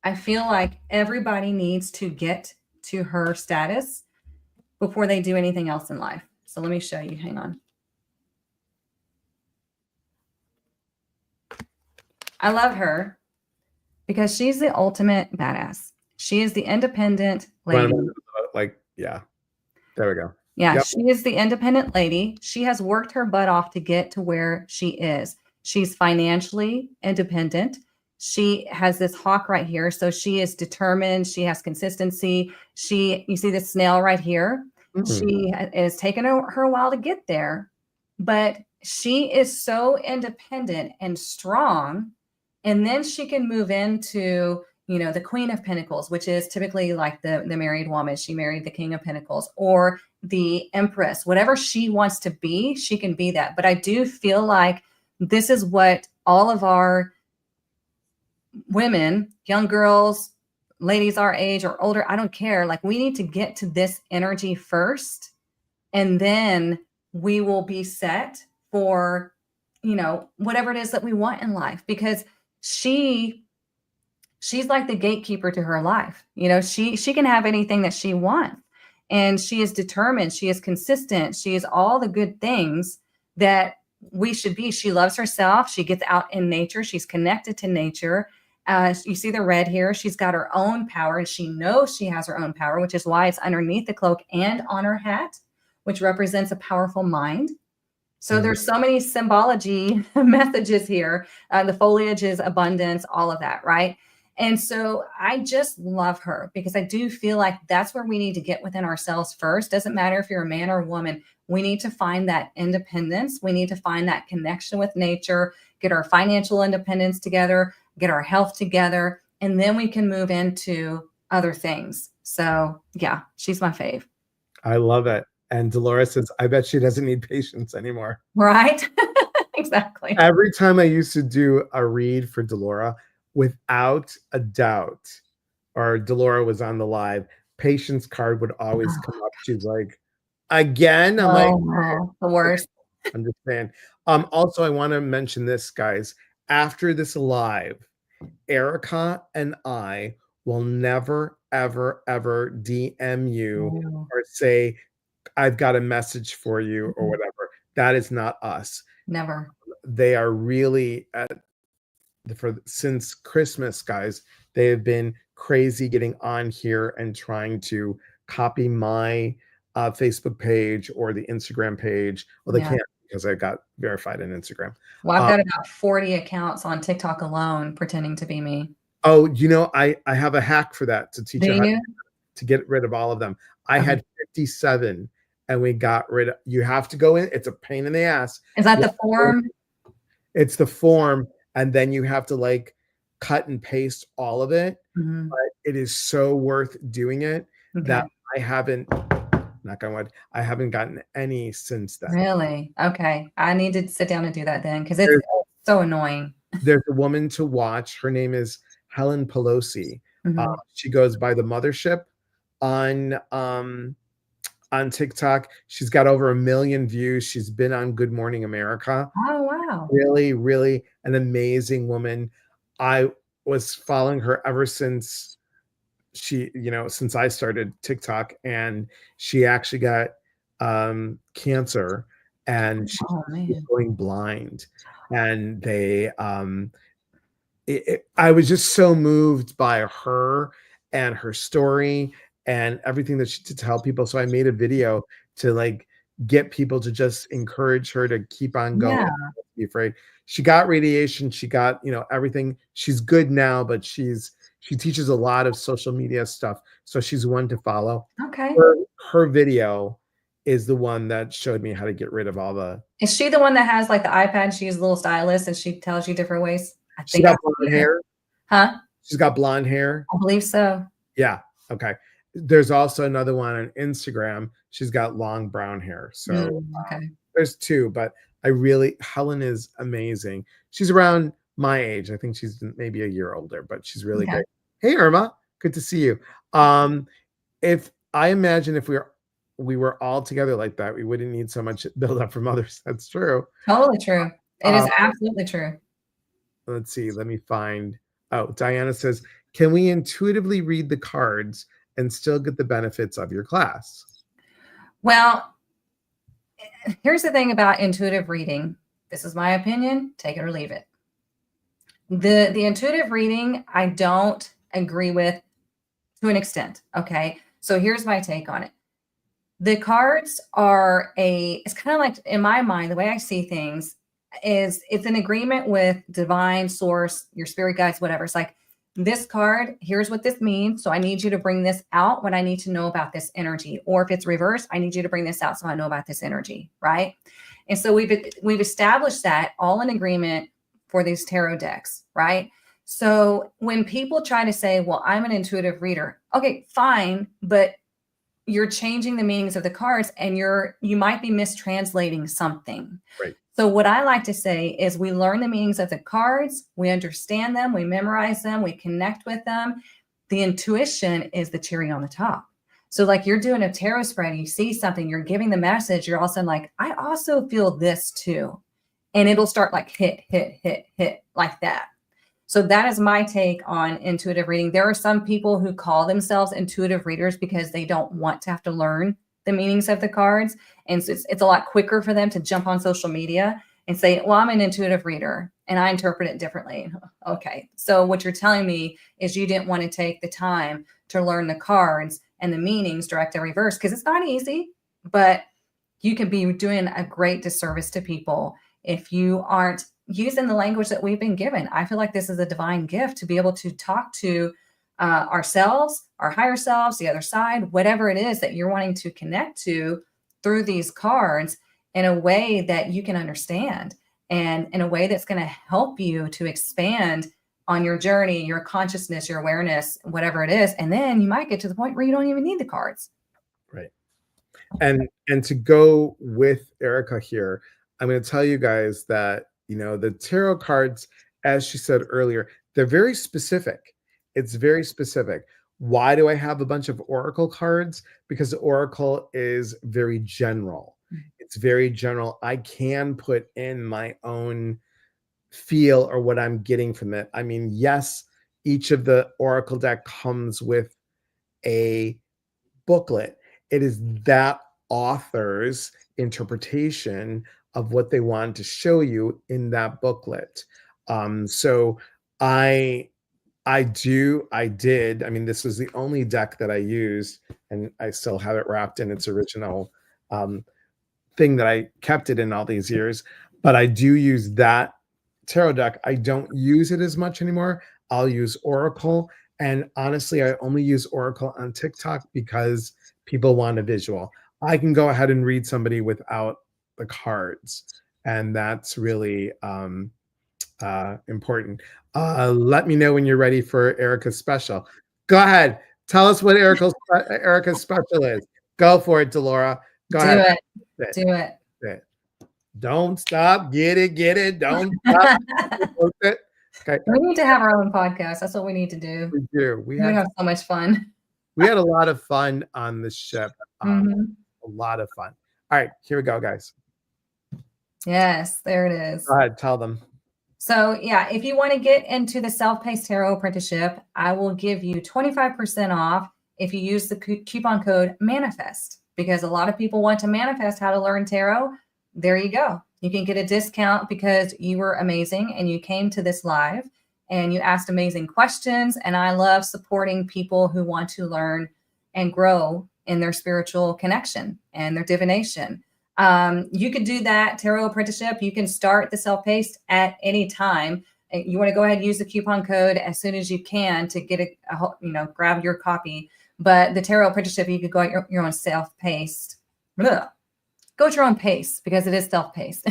I feel like everybody needs to get to her status before they do anything else in life. So let me show you. Hang on. I love her because she's the ultimate badass. She is the independent lady. Yeah. There we go. Yeah, yep. She is the independent lady. She has worked her butt off to get to where she is. She's financially independent. She has this hawk right here. So she is determined. She has consistency. You see this snail right here. Mm-hmm. It has taken her a while to get there, but she is so independent and strong. And then she can move into, you know, the Queen of Pentacles, which is typically like the married woman. She married the King of Pentacles, or the Empress. Whatever she wants to be, she can be that. But I do feel like this is what all of our women, young girls, ladies our age or older, I don't care. Like, we need to get to this energy first, and then we will be set for, you know, whatever it is that we want in life, because she's like the gatekeeper to her life. You know, she can have anything that she wants, and she is determined, she is consistent, she is all the good things that we should be. She loves herself, she gets out in nature, she's connected to nature. You see the red here, she's got her own power, and she knows she has her own power, which is why it's underneath the cloak and on her hat, which represents a powerful mind. So there's so many symbology messages here. The foliage is abundance, all of that, right? And so I just love her, because I do feel like that's where we need to get within ourselves first. Doesn't matter if you're a man or a woman. We need to find that independence. We need to find that connection with nature, get our financial independence together, get our health together, and then we can move into other things. So yeah, she's my fave. I love it. And Dolores says, I bet she doesn't need patience anymore. Right? Exactly. Every time I used to do a read for Delora, without a doubt, or Delora was on the live, patience card would always come up. She's like, again? I'm like, the worst. Understand. Also, I want to mention this, guys. After this live, Erica and I will never, ever, ever DM you or say, I've got a message for you or whatever. That is not us. Never. They are really since Christmas, guys, they have been crazy getting on here and trying to copy my Facebook page or the Instagram page. Well, they can't, because I got verified on Instagram. Well, I've got about 40 accounts on TikTok alone pretending to be me. Oh, you know, I have a hack for that to teach you how to get rid of all of them. I had 57 and we got rid of, you have to go in. It's a pain in the ass. Is that the form? It's the form. And then you have to like cut and paste all of it. But it is so worth doing it that I haven't, knock on wood, I haven't gotten any since then. Really? Okay. I need to sit down and do that then, because it's so annoying. There's a woman to watch. Her name is Helen Pelosi. She goes by the Mothership on TikTok. She's got over 1 million views. She's been on Good Morning America. Oh, wow. Really, really an amazing woman. I was following her ever since since I started TikTok, and she actually got cancer, and she's going blind. And I was just so moved by her and her story and everything that she to tell people. So I made a video to like get people to just encourage her to keep on going. Don't be afraid. She got radiation. She got, everything. She's good now, but she teaches a lot of social media stuff. So she's one to follow. Okay. Her video is the one that showed me how to get rid of all the. Is she the one that has like the iPad? She uses a little stylus and she tells you different ways. I think she got blonde hair. Huh? She's got blonde hair. I believe so. Yeah. Okay. There's also another one on Instagram. She's got long brown hair. So there's two, but Helen is amazing. She's around my age. I think she's maybe a year older, but she's really great. Hey, Irma, good to see you. If I imagine if we were all together like that, we wouldn't need so much build up from others. That's true. Totally true. It is absolutely true. Let's see. Let me find. Oh, Diana says, can we intuitively read the cards and still get the benefits of your class? Well, here's the thing about intuitive reading. This is my opinion. Take it or leave it. The intuitive reading, I don't agree with to an extent. Okay. So here's my take on it. The cards are it's kind of like, in my mind, the way I see things is it's an agreement with divine source, your spirit guides, whatever. It's like, this card, here's what this means. So I need you to bring this out when I need to know about this energy. Or if it's reversed, I need you to bring this out so I know about this energy, right? And so we've established that all in agreement for these tarot decks, right? So when people try to say, well, I'm an intuitive reader, okay, fine, but you're changing the meanings of the cards and you might be mistranslating something. Right. So what I like to say is we learn the meanings of the cards, we understand them, we memorize them, we connect with them. The intuition is the cherry on the top. So like you're doing a tarot spread, you see something, you're giving the message, you're all of a sudden like, I also feel this too. And it'll start like hit, hit, hit, hit like that. So that is my take on intuitive reading. There are some people who call themselves intuitive readers because they don't want to have to learn the meanings of the cards. And so it's a lot quicker for them to jump on social media and say, well, I'm an intuitive reader and I interpret it differently. Okay. So what you're telling me is you didn't want to take the time to learn the cards and the meanings direct and reverse, because it's not easy, but you can be doing a great disservice to people if you aren't using the language that we've been given. I feel like this is a divine gift to be able to talk to ourselves, our higher selves, the other side, whatever it is that you're wanting to connect to through these cards in a way that you can understand and in a way that's going to help you to expand on your journey, your consciousness, your awareness, whatever it is. And then you might get to the point where you don't even need the cards. Right. And to go with Erica here, I'm going to tell you guys that, you know, the tarot cards, as she said earlier, they're very specific. It's very specific. Why do I have a bunch of oracle cards? Because the oracle is very general. It's very general. I can put in my own feel or what I'm getting from it. I mean, yes, each of the oracle deck comes with a booklet. It is that author's interpretation of what they want to show you in that booklet. So I did. I mean, this was the only deck that I used, and I still have it wrapped in its original thing that I kept it in all these years. But I do use that tarot deck. I don't use it as much anymore. I'll use Oracle. And honestly, I only use Oracle on TikTok because people want a visual. I can go ahead and read somebody without the cards. And that's really important. Let me know when you're ready for Erica's special. Go ahead. Tell us what Erica's special is. Go for it, Delora. Go ahead. Do it. Don't stop. Get it. Don't stop. Okay. We need to have our own podcast. That's what we need to do. We do. We have so much fun. We had a lot of fun on the ship. A lot of fun. All right, here we go, guys. Yes, there it is. Go ahead, tell them. So yeah, if you want to get into the Self-Paced Tarot Apprenticeship, I will give you 25% off if you use the coupon code MANIFEST, because a lot of people want to manifest how to learn tarot. There you go. You can get a discount because you were amazing and you came to this live and you asked amazing questions. And I love supporting people who want to learn and grow in their spiritual connection and their divination. You can do that tarot apprenticeship. You can start the Self-Paced at any time. You want to go ahead and use the coupon code as soon as you can to get grab your copy. But the tarot apprenticeship, you could go at your own self-paced. Go at your own pace because it is self-paced.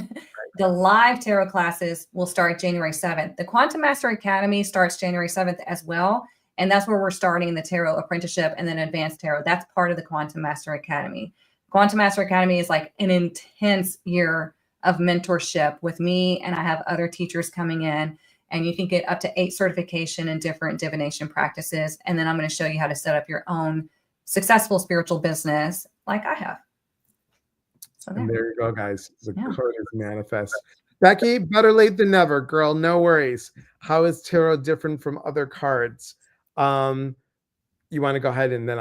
The live tarot classes will start January 7th. The Quantum Master Academy starts January 7th as well. And that's where we're starting the tarot apprenticeship and then advanced tarot. That's part of the Quantum Master Academy. Quantum Master Academy is like an intense year of mentorship with me, and I have other teachers coming in, and you can get up to 8 certification in different divination practices. And then I'm going to show you how to set up your own successful spiritual business like I have. So and there you go, guys. The code is MANIFEST. Becky, better late than never, girl. No worries. How is tarot different from other cards? You want to go ahead and then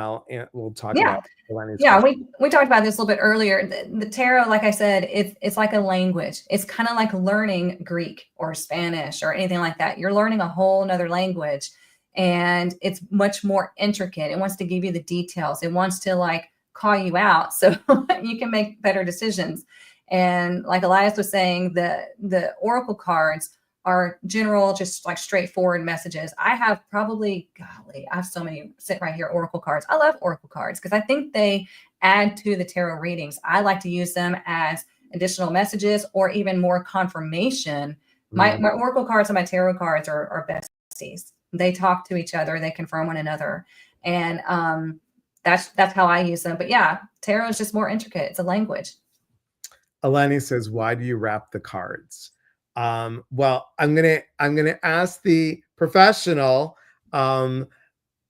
we'll talk about it. Yeah, we talked about this a little bit earlier. The tarot, like I said, it's like a language. It's kind of like learning Greek or Spanish or anything like that. You're learning a whole nother language, and it's much more intricate. It wants to give you the details. It wants to like call you out so you can make better decisions. And like Elias was saying, the oracle cards are general, just like straightforward messages. I have I have so many sitting right here, oracle cards. I love oracle cards because I think they add to the tarot readings. I like to use them as additional messages or even more confirmation. My oracle cards and my tarot cards are besties. They talk to each other, they confirm one another, and that's how I use them. But yeah, tarot is just more intricate. It's a language. Eleni says, "Why do you wrap the cards?" Well, I'm gonna ask the professional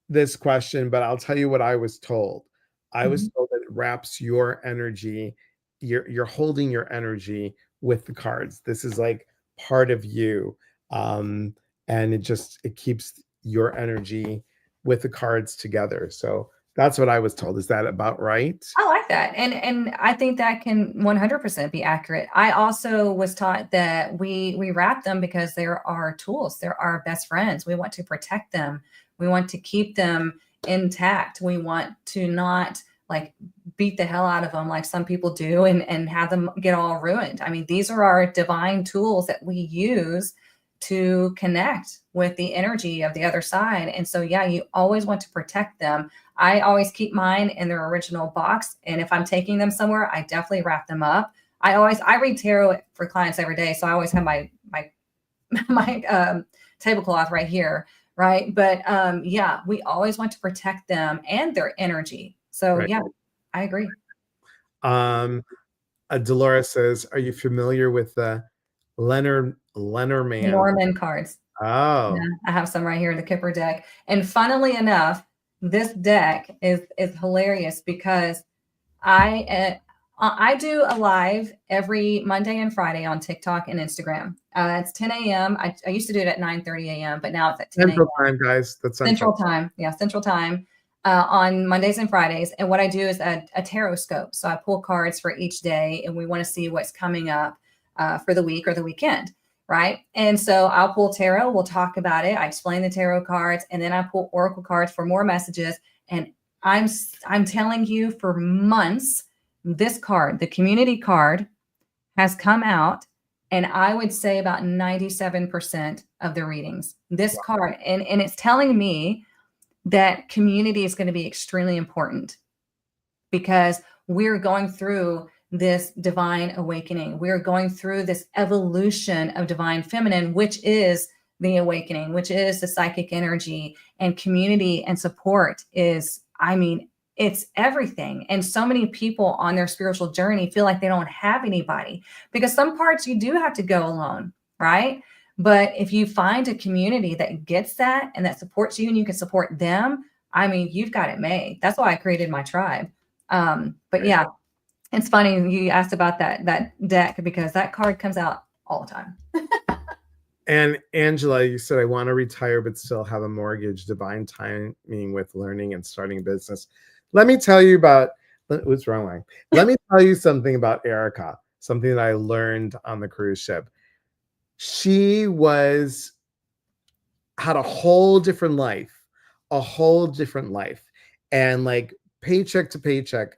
this question, but I'll tell you what I was told. I was told that it wraps your energy. You're holding your energy with the cards. This is like part of you, and it keeps your energy with the cards together. So that's what I was told. Is that about right? I like that. And I think that can 100% be accurate. I also was taught that we wrap them because they're our tools. They're our best friends. We want to protect them. We want to keep them intact. We want to not like beat the hell out of them like some people do and have them get all ruined. I mean, these are our divine tools that we use to connect with the energy of the other side. And so, yeah, you always want to protect them. I always keep mine in their original box. And if I'm taking them somewhere, I definitely wrap them up. I read tarot for clients every day. So I always have my tablecloth right here. Right. But yeah, we always want to protect them and their energy. So Right. yeah, I agree. Dolores says, "Are you familiar with the Lenormand cards?" Oh, yeah, I have some right here in the Kipper deck. And funnily enough, this deck is hilarious because I do a live every Monday and Friday on TikTok and Instagram. It's 10 a.m. I used to do it at 9:30 a.m., but now it's at 10 a.m. Central Time, guys. That's Central Time. Yeah, Central Time on Mondays and Fridays. And what I do is a tarot scope. So I pull cards for each day, and we want to see what's coming up for the week or the weekend, right? And so I'll pull tarot. We'll talk about it. I explain the tarot cards, and then I pull oracle cards for more messages. And I'm telling you, for months, this card, the community card, has come out, and I would say about 97% of the readings. This card, and it's telling me that community is going to be extremely important because we're going through this divine awakening. We're going through this evolution of divine feminine, which is the awakening, which is the psychic energy, and community and support is, I mean, it's everything. And so many people on their spiritual journey feel like they don't have anybody because some parts you do have to go alone, right? But if you find a community that gets that and that supports you and you can support them, I mean, you've got it made. That's why I created my tribe. But yeah, it's funny you asked about that deck because that card comes out all the time. And Angela, you said, "I want to retire but still have a mortgage. Divine timing with learning and starting a business." Let me tell you about what's wrong. Let me tell you something about Erica, something that I learned on the cruise ship. She had a whole different life, and like paycheck to paycheck,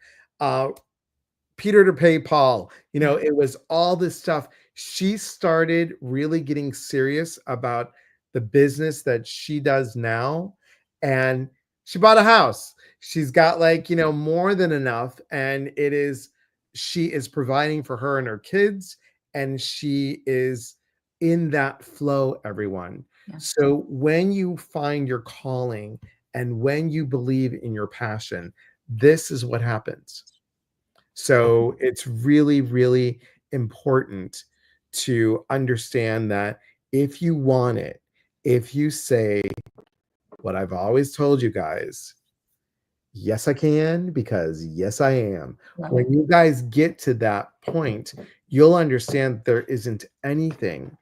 Peter to pay Paul. You know, it was all this stuff. She started really getting serious about the business that she does now, and she bought a house. She's got like, more than enough, and she is providing for her and her kids, and she is in that flow, everyone. Yeah. So when you find your calling and when you believe in your passion, this is what happens. So it's really, really important to understand that if you want it, if you say what I've always told you guys, yes, I can, because yes, I am. Right. When you guys get to that point, you'll understand there isn't anything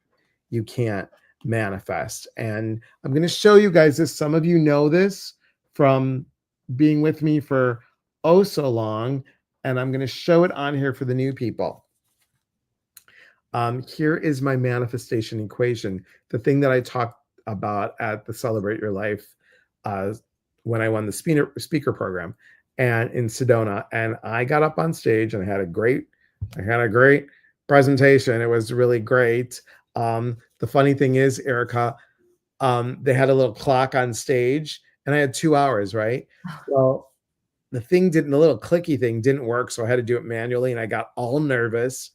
you can't manifest. And I'm going to show you guys this. Some of you know this from being with me for oh so long, and I'm going to show it on here for the new people. Here is my manifestation equation, the thing that I talked about at the Celebrate Your Life when I won the speaker program and in Sedona. And I got up on stage and I had a great presentation. It was really great. The funny thing is, Erica, they had a little clock on stage and I had 2 hours, right? Well, the little clicky thing didn't work, so I had to do it manually, and I got all nervous.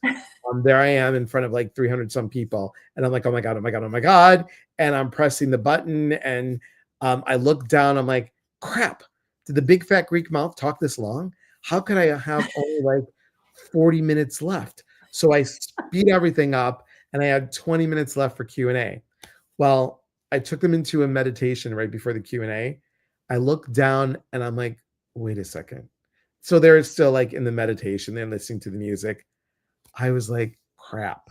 There I am in front of like 300 some people, and I'm like, oh my god, oh my god, oh my god, and I'm pressing the button, and I look down, I'm like, crap, did the big fat Greek mouth talk this long? How could I have only like 40 minutes left? So I speed everything up, and I had 20 minutes left for Q&A. Well, I took them into a meditation right before the Q&A. I looked down, and I'm like, wait a second. So they're still like in the meditation, they're listening to the music. I was like, crap.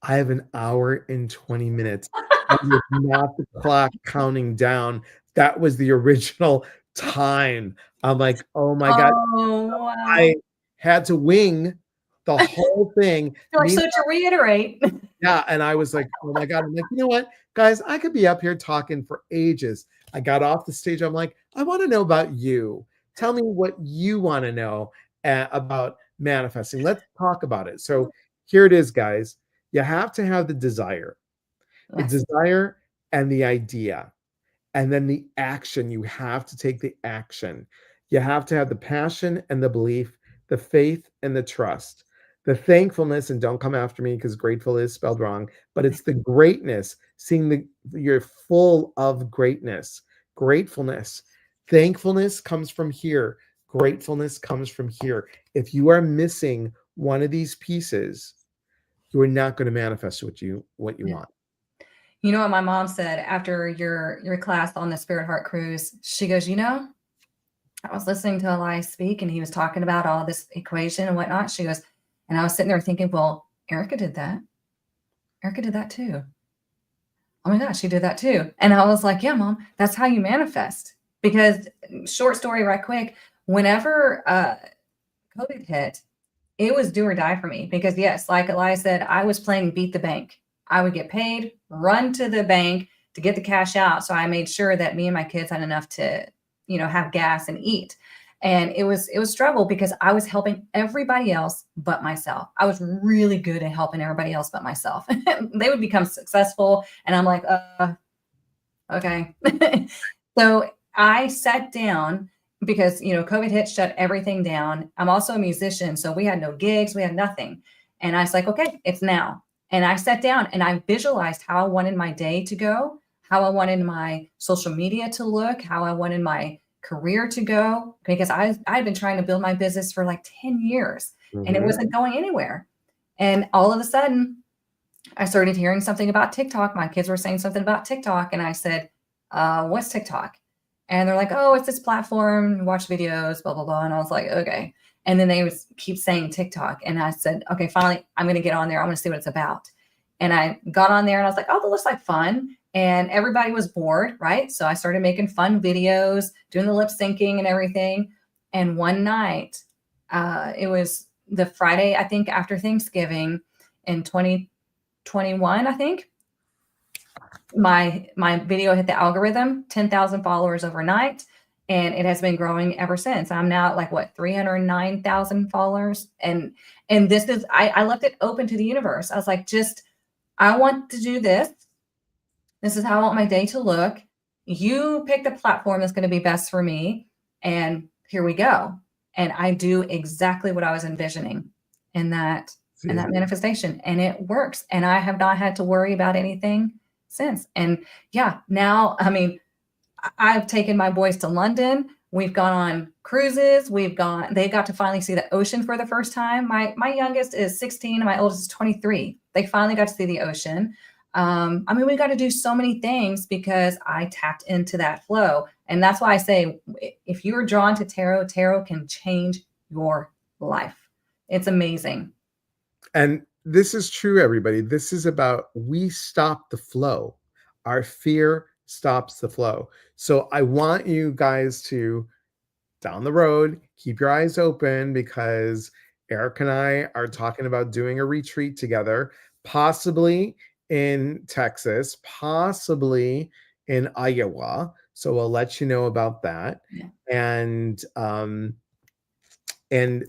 I have an hour and 20 minutes. That was not the clock counting down. That was the original time. I'm like, oh my God. Oh, wow. I had to wing the whole thing. You're like, so to reiterate. Yeah. And I was like, oh my God. I'm like, you know what, guys, I could be up here talking for ages. I got off the stage. I'm like, I want to know about you. Tell me what you want to know about manifesting. Let's talk about it. So here it is, guys. You have to have the desire Yes. and the idea, and then the action. You have to take the action. You have to have the passion and the belief, the faith and the trust, the thankfulness. And don't come after me because grateful is spelled wrong, but it's the greatness, seeing you're full of greatness, gratefulness. Thankfulness comes from here. Gratefulness comes from here. If you are missing one of these pieces, you are not going to manifest what you want. You know what my mom said after your class on the Spirit Heart Cruise? She goes, I was listening to Elias speak, and he was talking about all this equation and whatnot. She goes, and I was sitting there thinking, well, Erica did that. Erica did that too. Oh my gosh, she did that too. And I was like, yeah, Mom, that's how you manifest. Because short story right quick, whenever COVID hit, it was do or die for me. Because yes, like Elias said, I was playing beat the bank. I would get paid, run to the bank to get the cash out. So I made sure that me and my kids had enough to, have gas and eat. And it was struggle because I was helping everybody else but myself. I was really good at helping everybody else but myself. They would become successful, and I'm like, okay. So I sat down because COVID hit, shut everything down. I'm also a musician, so we had no gigs, we had nothing. And I was like, okay, it's now. And I sat down and I visualized how I wanted my day to go, how I wanted my social media to look, how I wanted my career to go, because I'd been trying to build my business for like 10 years and it wasn't going anywhere. And all of a sudden I started hearing something about TikTok. My kids were saying something about TikTok. And I said, what's TikTok? And they're like, oh, it's this platform, watch videos, blah, blah, blah. And I was like, okay. And then they would keep saying TikTok. And I said, okay, finally, I'm going to get on there. I want to see what it's about. And I got on there and I was like, oh, that looks like fun. And everybody was bored, right? So I started making fun videos, doing the lip syncing and everything. And one night, it was the Friday, I think, after Thanksgiving in 2021, I think. My video hit the algorithm, 10,000 followers overnight. And it has been growing ever since. I'm now at like 309,000 followers. And this is, I left it open to the universe. I was like, I want to do this. This is how I want my day to look. You pick the platform that's going to be best for me. And here we go. And I do exactly what I was envisioning in that manifestation. And it works. And I have not had to worry about anything since. And yeah, now, I mean, I've taken my boys to London. We've gone on cruises. They got to finally see the ocean for the first time. My youngest is 16 and my oldest is 23. They finally got to see the ocean. We got to do so many things because I tapped into that flow. And that's why I say, if you are drawn to tarot can change your life. It's amazing. And this is true, everybody. This is about, we stop the flow. Our fear stops the flow. So I want you guys to, down the road, keep your eyes open, because Eric and I are talking about doing a retreat together, possibly in Texas, possibly in Iowa. So we'll let you know about that. Yeah. And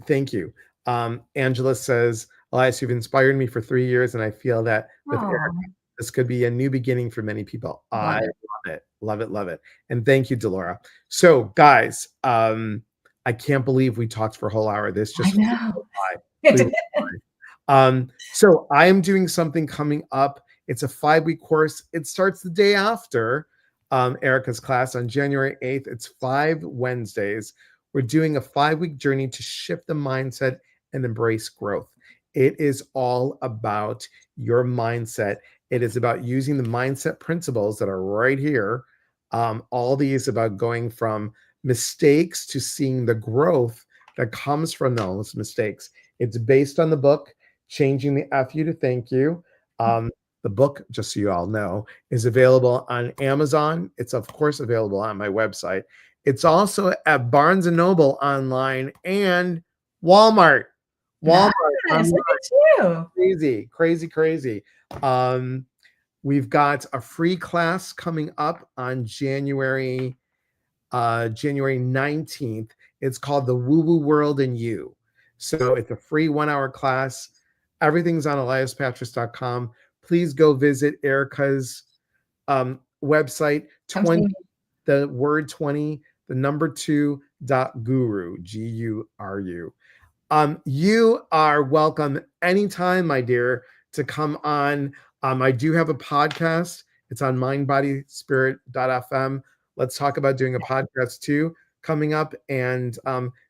thank you. Angela says, Elias, you've inspired me for 3 years, and I feel that with Eric, this could be a new beginning for many people. I love it. Love it. Love it. And thank you, Delora. So guys, I can't believe we talked for a whole hour. This I just flew know. by. Flew by. So I am doing something coming up. It's a 5-week course. It starts the day after Erica's class on January 8th. It's 5 Wednesdays. We're doing a 5-week journey to shift the mindset and embrace growth. It is all about your mindset. It is about using the mindset principles that are right here. All these about going from mistakes to seeing the growth that comes from those mistakes. It's based on the book, Changing the F You to Thank You. The book, just so you all know, is available on Amazon. It's, of course, available on my website. It's also at Barnes & Noble online and Walmart. Walmart. Nice. Look at you. Crazy, crazy, crazy. We've got a free class coming up on January 19th. It's called The Woo Woo World and You. So it's a free 1-hour class. Everything's on eliaspatras.com. Please go visit Erica's website, 20, the word 20, the number 2.guru, Guru. You are welcome anytime, my dear, to come on. I do have a podcast. It's on mindbodyspirit.fm. Let's talk about doing a podcast too coming up. And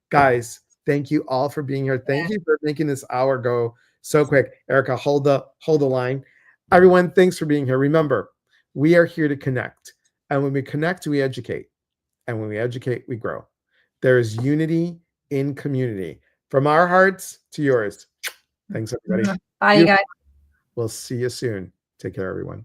guys, thank you all for being here. Thank you for making this hour go so quick. Erica, hold the line. Everyone, thanks for being here. Remember, we are here to connect. And when we connect, we educate. And when we educate, we grow. There is unity in community. From our hearts to yours. Thanks, everybody. Bye, you guys. We'll see you soon. Take care, everyone.